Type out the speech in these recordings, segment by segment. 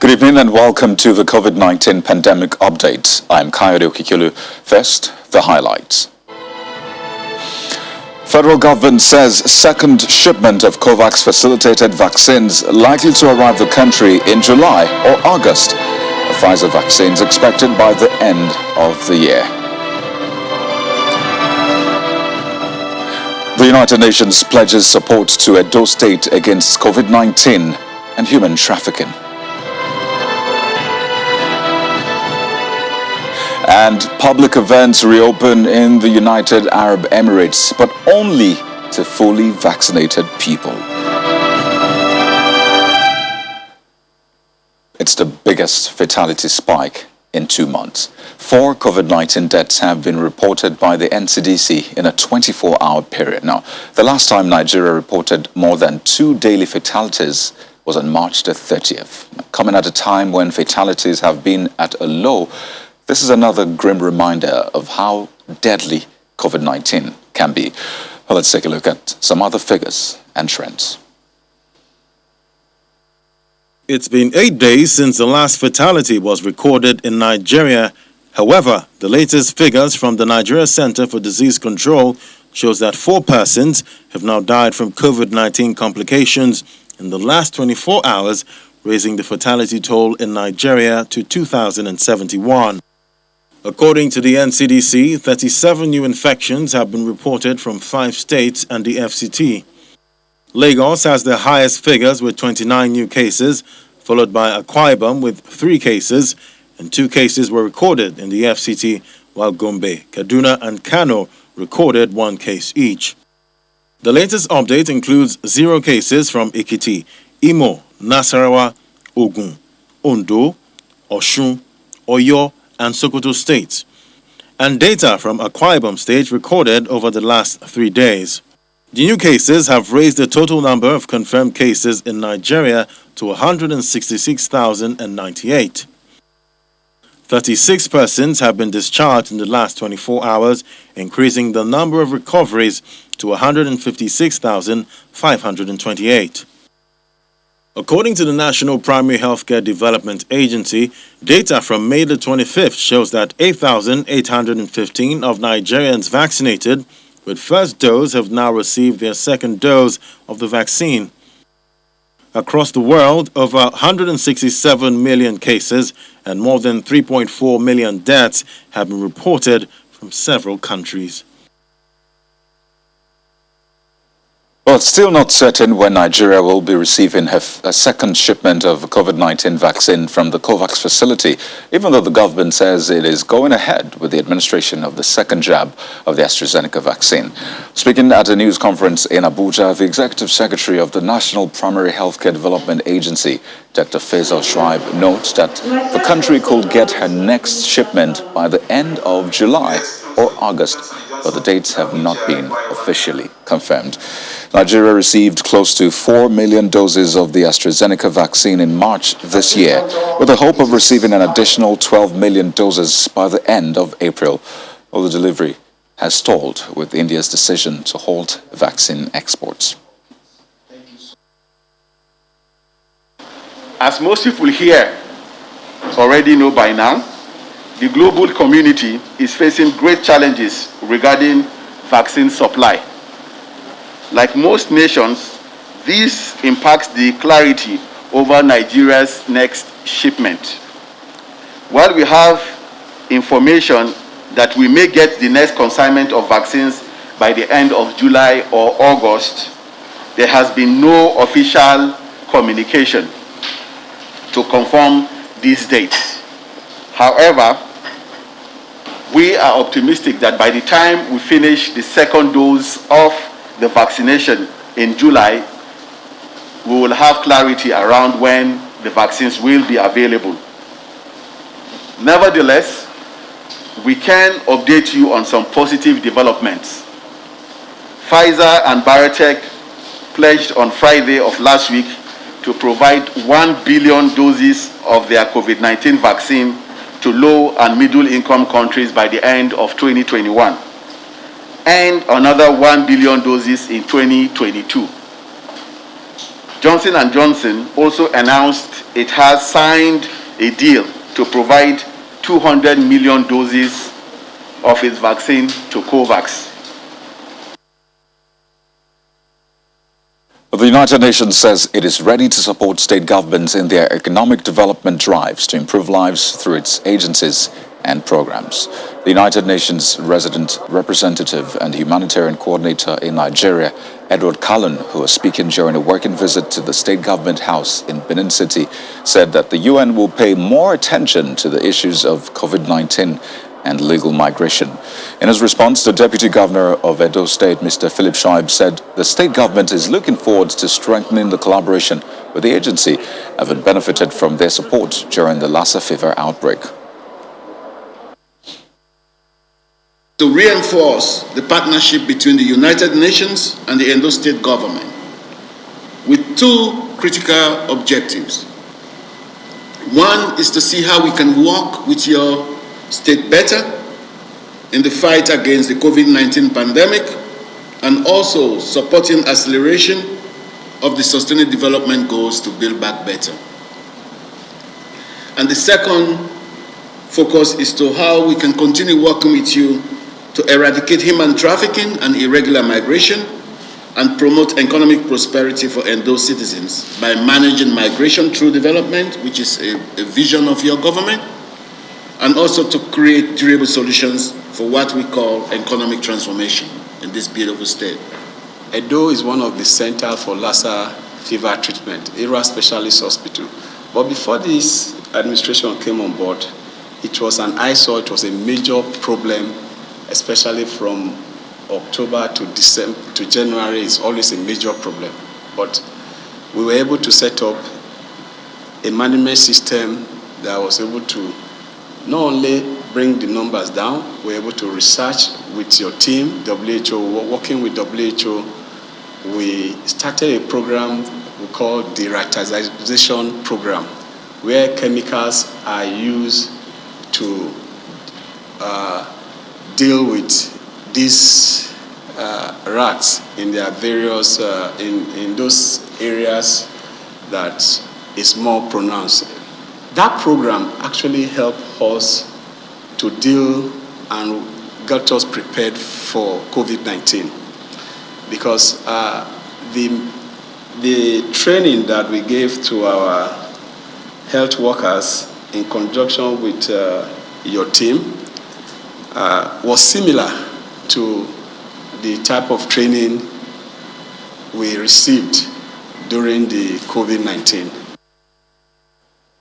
Good evening and welcome to the COVID-19 pandemic update. I'm Kayode Okikulu. First, the highlights. Federal government says second shipment of COVAX facilitated vaccines likely to arrive the country in July or August. The Pfizer vaccines expected by the end of the year. The United Nations pledges support to Edo State against COVID-19 and human trafficking. And public events reopen in the United Arab Emirates, but only to fully vaccinated people. It's the biggest fatality spike in 2 months. 4 COVID-19 deaths have been reported by the NCDC in a 24-hour period. Now, the last time Nigeria reported more than 2 daily fatalities was on March the 30th. Coming at a time when fatalities have been at a low, this is another grim reminder of how deadly COVID-19 can be. Well, let's take a look at some other figures and trends. It's been 8 days since the last fatality was recorded in Nigeria. However, the latest figures from the Nigeria Center for Disease Control shows that 4 persons have now died from COVID-19 complications in the last 24 hours, raising the fatality toll in Nigeria to 2,071. According to the NCDC, 37 new infections have been reported from 5 states and the FCT. Lagos has the highest figures with 29 new cases, followed by Akwa Ibom with 3 cases, and 2 cases were recorded in the FCT, while Gombe, Kaduna, and Kano recorded 1 case each. The latest update includes 0 cases from Ekiti, Imo, Nasarawa, Ogun, Ondo, Osun, Oyo, and Sokoto states, and data from Akwa Ibom state recorded over the last 3 days. The new cases have raised the total number of confirmed cases in Nigeria to 166,098. 36 persons have been discharged in the last 24 hours, increasing the number of recoveries to 156,528. According to the National Primary Healthcare Development Agency, data from May the 25th shows that 8,815 of Nigerians vaccinated with first dose have now received their second dose of the vaccine. Across the world, over 167 million cases and more than 3.4 million deaths have been reported from several countries. Well, it's still not certain when Nigeria will be receiving a second shipment of COVID-19 vaccine from the COVAX facility, even though the government says it is going ahead with the administration of the second jab of the AstraZeneca vaccine. Speaking at a news conference in Abuja, the Executive Secretary of the National Primary Healthcare Development Agency, Dr. Faisal Schreib, notes that the country could get her next shipment by the end of July or August, but the dates have not been officially confirmed. Nigeria received close to 4 million doses of the AstraZeneca vaccine in March this year, with the hope of receiving an additional 12 million doses by the end of April. Well, the delivery has stalled with India's decision to halt vaccine exports. As most people here already know by now, the global community is facing great challenges regarding vaccine supply. Like most nations, this impacts the clarity over Nigeria's next shipment. While we have information that we may get the next consignment of vaccines by the end of July or August, there has been no official communication to confirm these dates. However, we are optimistic that by the time we finish the second dose of the vaccination in July, we will have clarity around when the vaccines will be available. Nevertheless, we can update you on some positive developments. Pfizer and BioNTech pledged on Friday of last week to provide 1 billion doses of their COVID-19 vaccine to low and middle income countries by the end of 2021. And another 1 billion doses in 2022. Johnson & Johnson also announced it has signed a deal to provide 200 million doses of its vaccine to COVAX. The United Nations says it is ready to support state governments in their economic development drives to improve lives through its agencies and programs. The United Nations resident representative and humanitarian coordinator in Nigeria, Edward Cullen, who was speaking during a working visit to the state government house in Benin City, said that the UN will pay more attention to the issues of COVID-19 and legal migration. In his response, the Deputy Governor of Edo State, Mr. Philip Shoaib, said the state government is looking forward to strengthening the collaboration with the agency, having benefited from their support during the Lassa fever outbreak. To reinforce the partnership between the United Nations and the Edo State government with two critical objectives. One is to see how we can work with your state better in the fight against the COVID-19 pandemic and also supporting acceleration of the Sustainable Development Goals to build back better. And the second focus is to how we can continue working with you to eradicate human trafficking and irregular migration and promote economic prosperity for Edo citizens by managing migration through development, which is a vision of your government, and also to create durable solutions for what we call economic transformation in this beautiful state. Edo is one of the centers for Lassa fever treatment, Era Specialist Hospital. But before this administration came on board, it was an eyesore, it was a major problem, especially from October to December to January is always a major problem. But we were able to set up a management system that was able to not only bring the numbers down, we're able to research with your team, WHO, working with WHO. We started a program we call the deratization program, where chemicals are used to deal with these rats in their various, in those areas that is more pronounced. That program actually helped us to deal and got us prepared for COVID-19 because the training that we gave to our health workers in conjunction with your team was similar to the type of training we received during the COVID-19.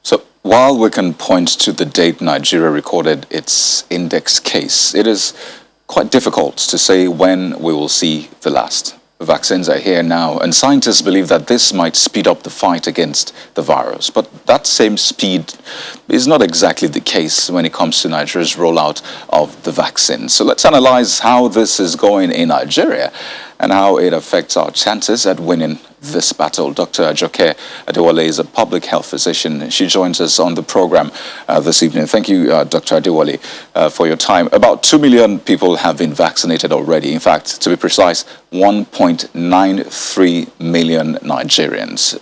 So while we can point to the date Nigeria recorded its index case, it is quite difficult to say when we will see the last. Vaccines are here now, and scientists believe that this might speed up the fight against the virus. But that same speed is not exactly the case when it comes to Nigeria's rollout of the vaccine. So let's analyze how this is going in Nigeria and how it affects our chances at winning this battle. Dr. Ajoke Adewale is a public health physician. She joins us on the program this evening. Thank you, Dr. Adewale, for your time. About 2 million people have been vaccinated already. In fact, to be precise, 1.93 million Nigerians.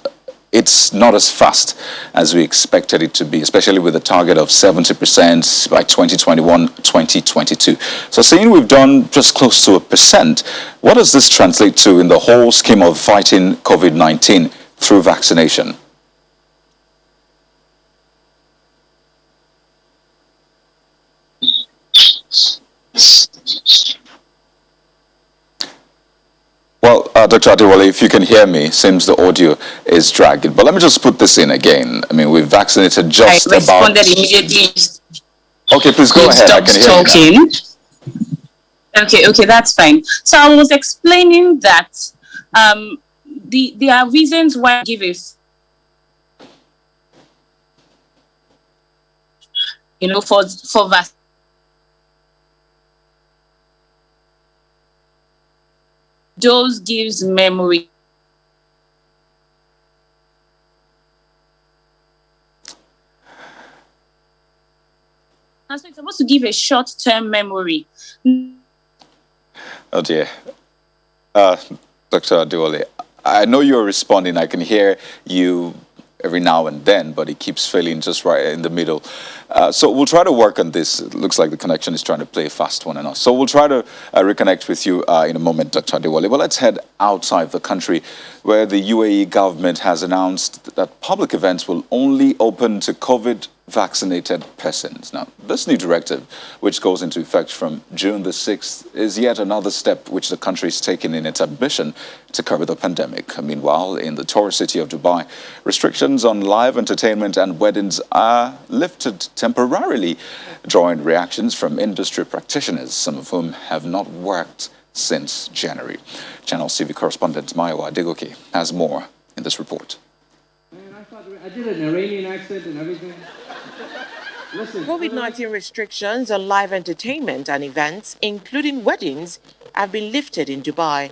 It's not as fast as we expected it to be, especially with a target of 70% by 2021-2022. So seeing we've done just close to 1%, what does this translate to in the whole scheme of fighting COVID-19 through vaccination? Well, Dr. Adewale, if you can hear me, seems the audio is dragging. But let me just put this in again. I mean, we've vaccinated just I about... responded immediately. Okay, please go ahead. I can hear talking. you now. Okay, that's fine. So I was explaining that there are reasons why I give it, for vaccine. Dose gives memory. And so it's supposed to give a short-term memory. Oh dear. Dr. Adewale, I know you're responding. I can hear you every now and then, but it keeps failing just right in the middle. So we'll try to work on this. It looks like the connection is trying to play a fast one on us. So we'll try to reconnect with you in a moment, Dr. Adewale. But let's head outside the country, where the UAE government has announced that public events will only open to COVID vaccinated persons. Now, this new directive, which goes into effect from June the 6th, is yet another step which the country is taking in its ambition to curb the pandemic. Meanwhile, in the tourist city of Dubai, restrictions on live entertainment and weddings are lifted temporarily, drawing reactions from industry practitioners, some of whom have not worked since January. Channel TV correspondent Maiwa Adegoke has more in this report. I did an Iranian accent and everything. COVID-19 restrictions on live entertainment and events, including weddings, have been lifted in Dubai.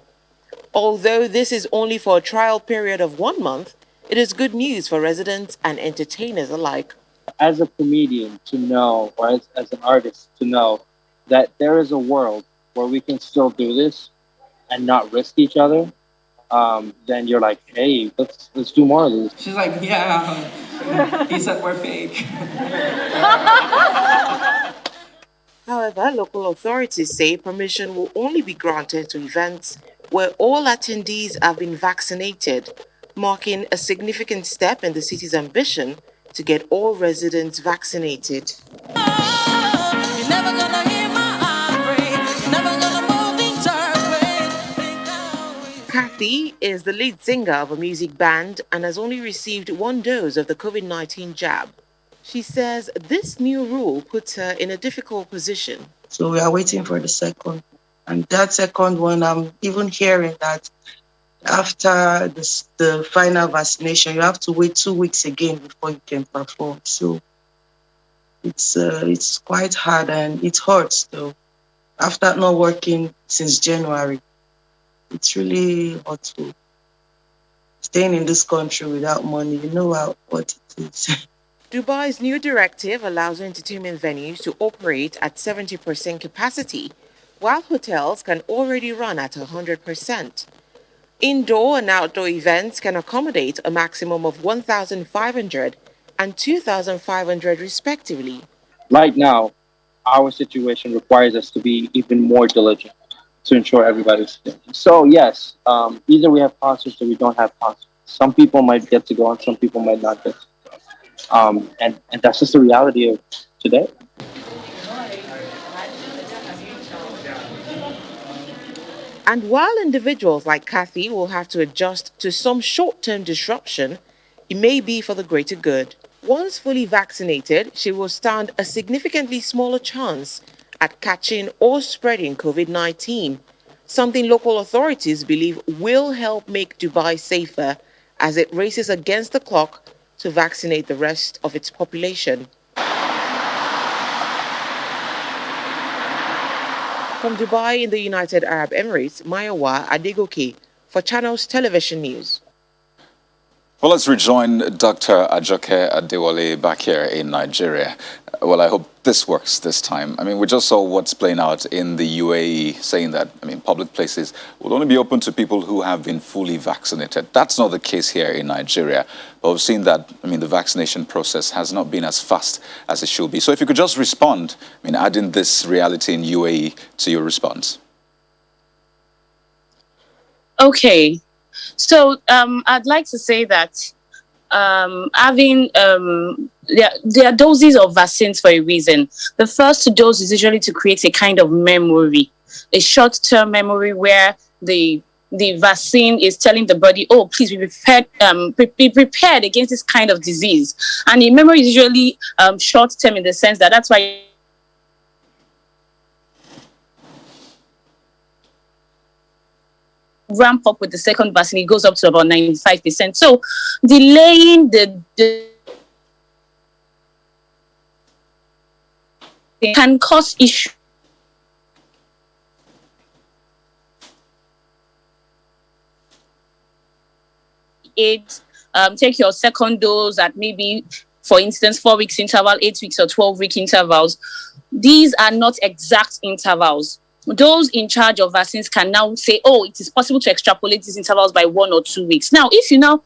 Although this is only for a trial period of 1 month, it is good news for residents and entertainers alike. As a comedian, to know, or as an artist, to know that there is a world where we can still do this and not risk each other, then you're like, hey, let's do more of this. She's like, yeah, he said we're fake. However, local authorities say permission will only be granted to events where all attendees have been vaccinated, marking a significant step in the city's ambition to get all residents vaccinated. Kathy is the lead singer of a music band and has only received 1 dose of the COVID-19 jab. She says this new rule puts her in a difficult position. So we are waiting for the second. And that second one, I'm even hearing that after the final vaccination, you have to wait 2 weeks again before you can perform. So it's quite hard and it hurts though. After not working since January, it's really hurtful. Staying in this country without money, you know what it is. Dubai's new directive allows entertainment venues to operate at 70% capacity, while hotels can already run at 100%. Indoor and outdoor events can accommodate a maximum of 1,500 and 2,500 respectively. Right now, our situation requires us to be even more diligent to ensure everybody's safe. So yes, either we have concerts or we don't have concerts. Some people might get to go and some people might not get to go. And that's just the reality of today. And while individuals like Kathy will have to adjust to some short-term disruption, it may be for the greater good. Once fully vaccinated, she will stand a significantly smaller chance at catching or spreading COVID-19, something local authorities believe will help make Dubai safer as it races against the clock to vaccinate the rest of its population. From Dubai in the United Arab Emirates, Maiwa Adegoke for Channels Television News. Well, let's rejoin Dr. Ajoke Adewale back here in Nigeria. Well, I hope this works this time. I mean, we just saw what's playing out in the UAE, saying that, public places will only be open to people who have been fully vaccinated. That's not the case here in Nigeria. But we've seen that, the vaccination process has not been as fast as it should be. So if you could just respond, adding this reality in UAE to your response. Okay. So I'd like to say that having there are doses of vaccines for a reason. The first dose is usually to create a kind of memory, a short-term memory where the vaccine is telling the body, oh, please be prepared against this kind of disease. And the memory is usually short-term in the sense that that's why ramp up with the second vaccine, it goes up to about 95%. So delaying the can cause issues. Take your second dose at maybe, for instance, 4 weeks interval, 8 weeks or 12-week intervals. These are not exact intervals. those in charge of vaccines can now say, oh, it is possible to extrapolate these intervals by 1 or 2 weeks. Now, if you now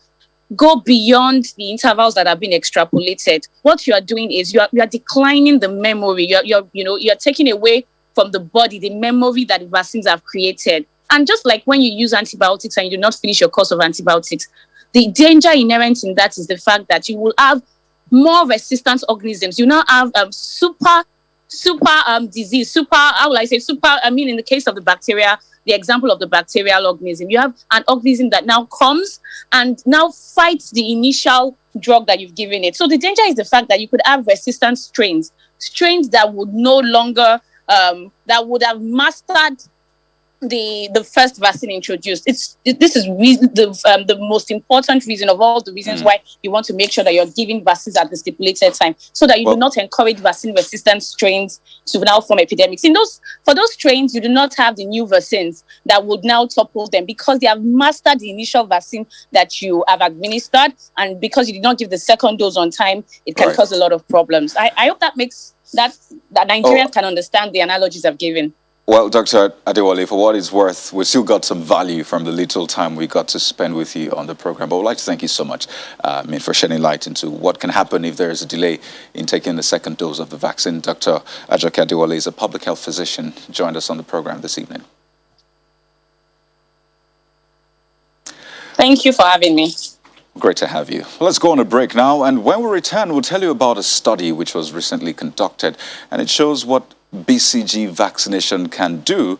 go beyond the intervals that have been extrapolated, what you are doing is you are declining the memory. You're taking away from the body the memory that the vaccines have created. And just like when you use antibiotics and you do not finish your course of antibiotics, the danger inherent in that is the fact that you will have more resistant organisms. You now have super disease, in the case of the bacteria, the example of the bacterial organism, you have an organism that now comes and now fights the initial drug that you've given it. So the danger is the fact that you could have resistant strains that would no longer, that would have mastered the first vaccine introduced. This is the most important reason of all the reasons why you want to make sure that you're giving vaccines at the stipulated time, so that you do not encourage vaccine resistant strains to now form epidemics. For those strains, you do not have the new vaccines that would now topple them, because they have mastered the initial vaccine that you have administered, and because you did not give the second dose on time, it can cause a lot of problems. I hope that makes that Nigerians can understand the analogies I've given. Well, Dr. Adewale, for what it's worth, we still got some value from the little time we got to spend with you on the program. But I'd like to thank you so much for shedding light into what can happen if there is a delay in taking the second dose of the vaccine. Dr. Ajoke Adewale is a public health physician, joined us on the program this evening. Thank you for having me. Great to have you. Let's go on a break now, and when we return, we'll tell you about a study which was recently conducted, and it shows what BCG vaccination can do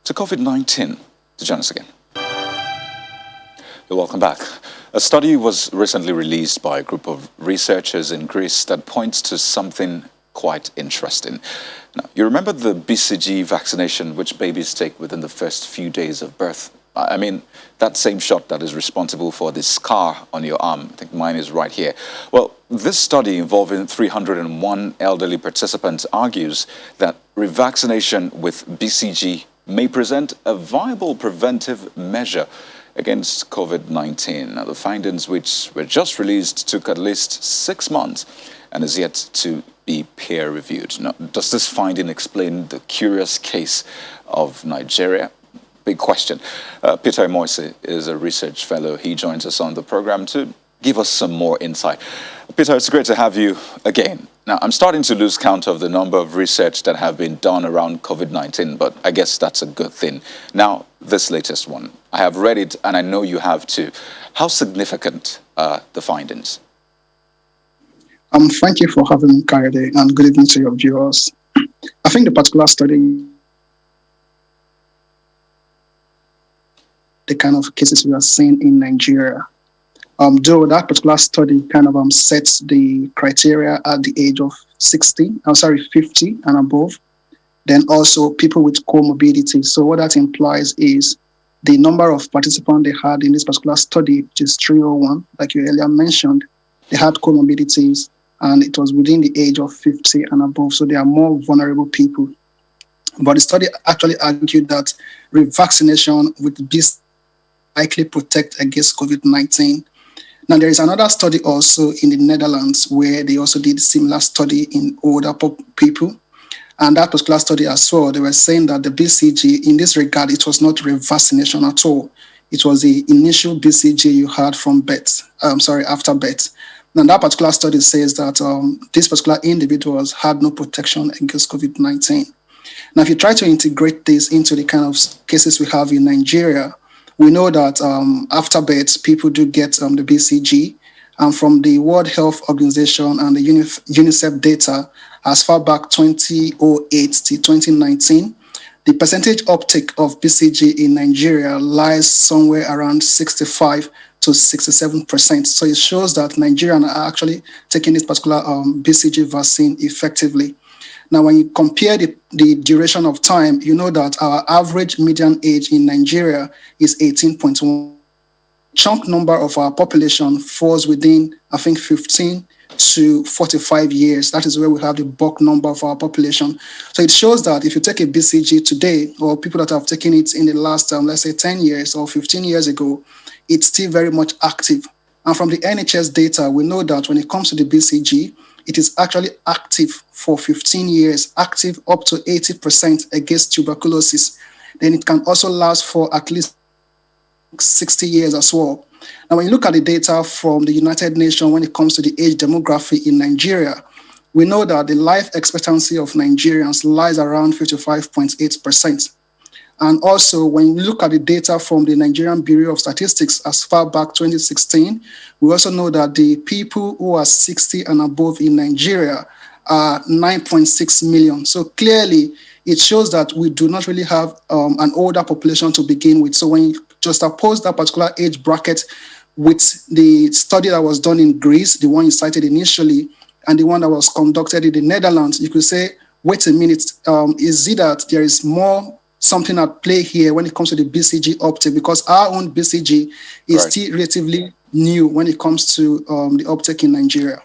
to COVID-19. To join us again. You're welcome back. A study was recently released by a group of researchers in Greece that points to something quite interesting. Now, you remember the BCG vaccination which babies take within the first few days of birth? I mean, that same shot that is responsible for the scar on your arm. I think mine is right here. Well, this study involving 301 elderly participants argues that revaccination with BCG may present a viable preventive measure against COVID-19. Now, the findings, which were just released, took at least 6 months and is yet to be peer-reviewed. Now, does this finding explain the curious case of Nigeria? Big question. Peter Moise is a research fellow. He joins us on the program to give us some more insight. Peter, it's great to have you again. Now, I'm starting to lose count of the number of research that have been done around COVID-19, but I guess that's a good thing. Now, this latest one, I have read it, and I know you have too. How significant are the findings? Thank you for having me, Kayode, and good evening to your viewers. I think the particular study, the kind of cases we are seeing in Nigeria. Though that particular study kind of sets the criteria at the age of 50 and above, then also people with comorbidity. So what that implies is the number of participants they had in this particular study, which is 301, like you earlier mentioned, they had comorbidities, and it was within the age of 50 and above, so they are more vulnerable people. But the study actually argued that revaccination with this likely protect against COVID-19. Now, there is another study also in the Netherlands where they also did a similar study in older people. And that particular study as well, they were saying that the BCG, in this regard, it was not revaccination at all. It was the initial BCG you had from after birth. Now, that particular study says that these particular individuals had no protection against COVID-19. Now, if you try to integrate this into the kind of cases we have in Nigeria, we know that after birth, people do get the BCG. And from the World Health Organization and the UNICEF data, as far back 2008 to 2019, the percentage uptake of BCG in Nigeria lies somewhere around 65 to 67%. So it shows that Nigerians are actually taking this particular BCG vaccine effectively. Now, when you compare the duration of time, you know that our average median age in Nigeria is 18.1. Chunk number of our population falls within, I think, 15 to 45 years. That is where we have the bulk number of our population. So it shows that if you take a BCG today, or people that have taken it in the last, let's say, 10 years or 15 years ago, it's still very much active. And from the NHS data, we know that when it comes to the BCG, it is actually active for 15 years, active up to 80% against tuberculosis. Then it can also last for at least 60 years as well. Now, when you look at the data from the United Nations when it comes to the age demography in Nigeria, we know that the life expectancy of Nigerians lies around 55.8%. And also, when you look at the data from the Nigerian Bureau of Statistics as far back 2016, we also know that the people who are 60 and above in Nigeria are 9.6 million. So clearly, it shows that we do not really have an older population to begin with. So when you just oppose that particular age bracket with the study that was done in Greece, the one you cited initially, and the one that was conducted in the Netherlands, you could say, wait a minute, is it that there is more something at play here when it comes to the BCG uptake? Because our own BCG is still relatively new when it comes to the uptake in Nigeria.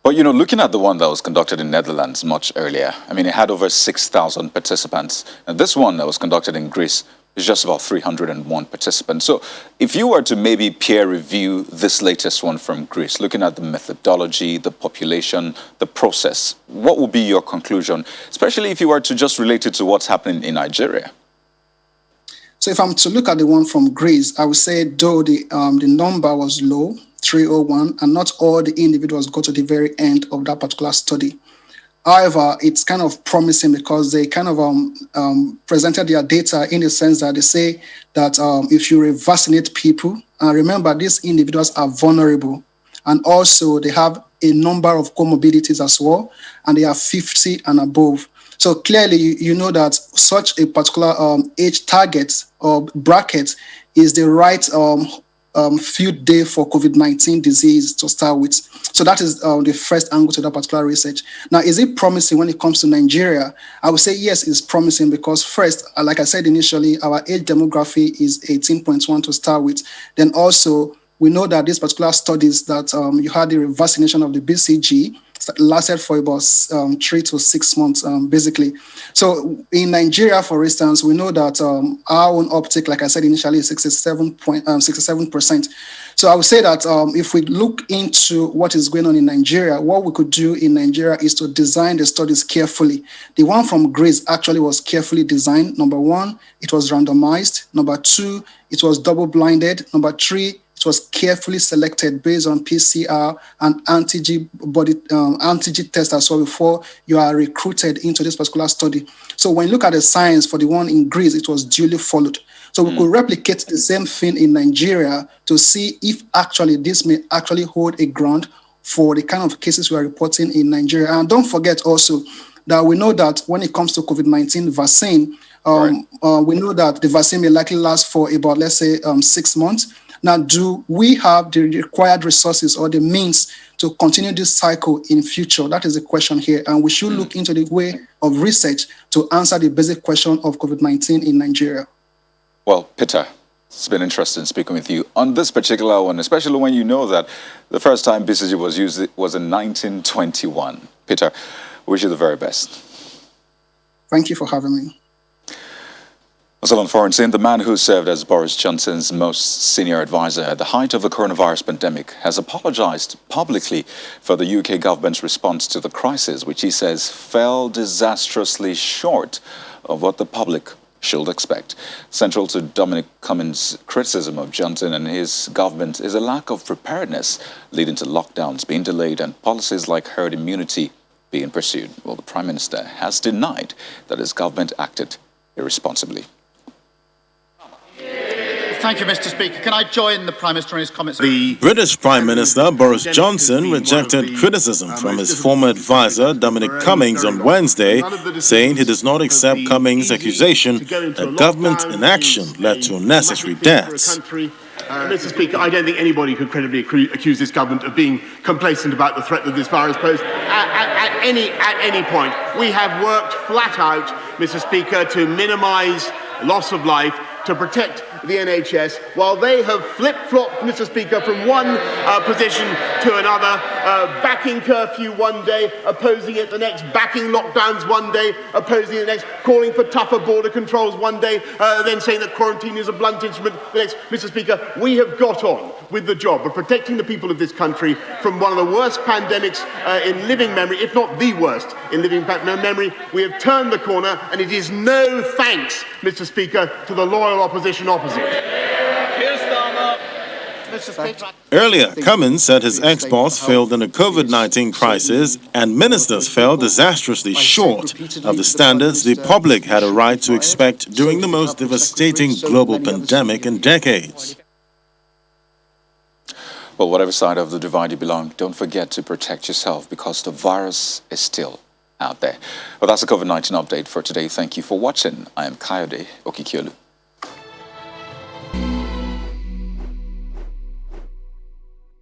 But, you know, looking at the one that was conducted in Netherlands much earlier, I mean, it had over 6,000 participants. And this one that was conducted in Greece is just about 301 participants. So if you were to maybe peer review this latest one from Greece, looking at the methodology, the population, the process, what would be your conclusion, especially if you were to just relate it to what's happening in Nigeria? So if I'm to look at the one from Greece, I would say though the number was low, 301, and not all the individuals go to the very end of that particular study. However, it's kind of promising because they kind of presented their data in the sense that they say that if you revaccinate people, and remember these individuals are vulnerable, and also they have a number of comorbidities as well, and they are 50 and above. So clearly, you know that such a particular age target or bracket is the right field day for COVID-19 disease to start with. So that is the first angle to that particular research. Now, is it promising when it comes to Nigeria? I would say yes, it's promising because first, like I said initially, our age demography is 18.1 to start with. Then also, we know that these particular studies that you had the vaccination of the BCG lasted for about 3 to 6 months, basically. So in Nigeria, for instance, we know that our own uptake, like I said initially, is 67%. So I would say that if we look into what is going on in Nigeria, what we could do in Nigeria is to design the studies carefully. The one from Greece actually was carefully designed. Number one, it was randomized. Number two, it was double-blinded. Number three, it was carefully selected based on PCR and antigen test as well before you are recruited into this particular study. So when you look at the science for the one in Greece, it was duly followed. So we could replicate the same thing in Nigeria to see if actually this may actually hold a ground for the kind of cases we are reporting in Nigeria. And don't forget also that we know that when it comes to COVID-19 vaccine, we know that the vaccine may likely last for about, let's say, 6 months. Now, do we have the required resources or the means to continue this cycle in future? That is the question here. And we should look into the way of research to answer the basic question of COVID-19 in Nigeria. Well, Peter, it's been interesting speaking with you on this particular one, especially when you know that the first time BCG was used was in 1921. Peter, wish you the very best. Thank you for having me. Also on foreign scene, the man who served as Boris Johnson's most senior advisor at the height of the coronavirus pandemic has apologized publicly for the UK government's response to the crisis, which he says fell disastrously short of what the public should expect. Central to Dominic Cummings' criticism of Johnson and his government is a lack of preparedness, leading to lockdowns being delayed and policies like herd immunity being pursued. Well, the Prime Minister has denied that his government acted irresponsibly. Thank you, Mr. Speaker. Can I join the Prime Minister in his comments? The British Prime Minister Boris Johnson rejected criticism from his former advisor Dominic Cummings on Wednesday, saying he does not accept Cummings' accusation that government inaction led to unnecessary deaths. Mr. Speaker, I don't think anybody could credibly accuse this government of being complacent about the threat that this virus poses at any point. We have worked flat out, Mr. Speaker, to minimise loss of life to protect the NHS, while they have flip-flopped, Mr. Speaker, from one position to another, backing curfew one day, opposing it the next, backing lockdowns one day, opposing it the next, calling for tougher border controls one day, then saying that quarantine is a blunt instrument the next. Mr. Speaker, we have got on with the job of protecting the people of this country from one of the worst pandemics in living memory, if not the worst in living memory. We have turned the corner, and it is no thanks, Mr. Speaker, to the loyal opposition opposite. Earlier, Cummins said his ex-boss failed in the COVID-19 crisis, and ministers fell disastrously short of the standards the public had a right to expect during the most devastating global pandemic in decades. Well, whatever side of the divide you belong, don't forget to protect yourself because the virus is still out there. Well, that's a COVID-19 update for today. Thank you for watching. I am Kayode Okikiolu.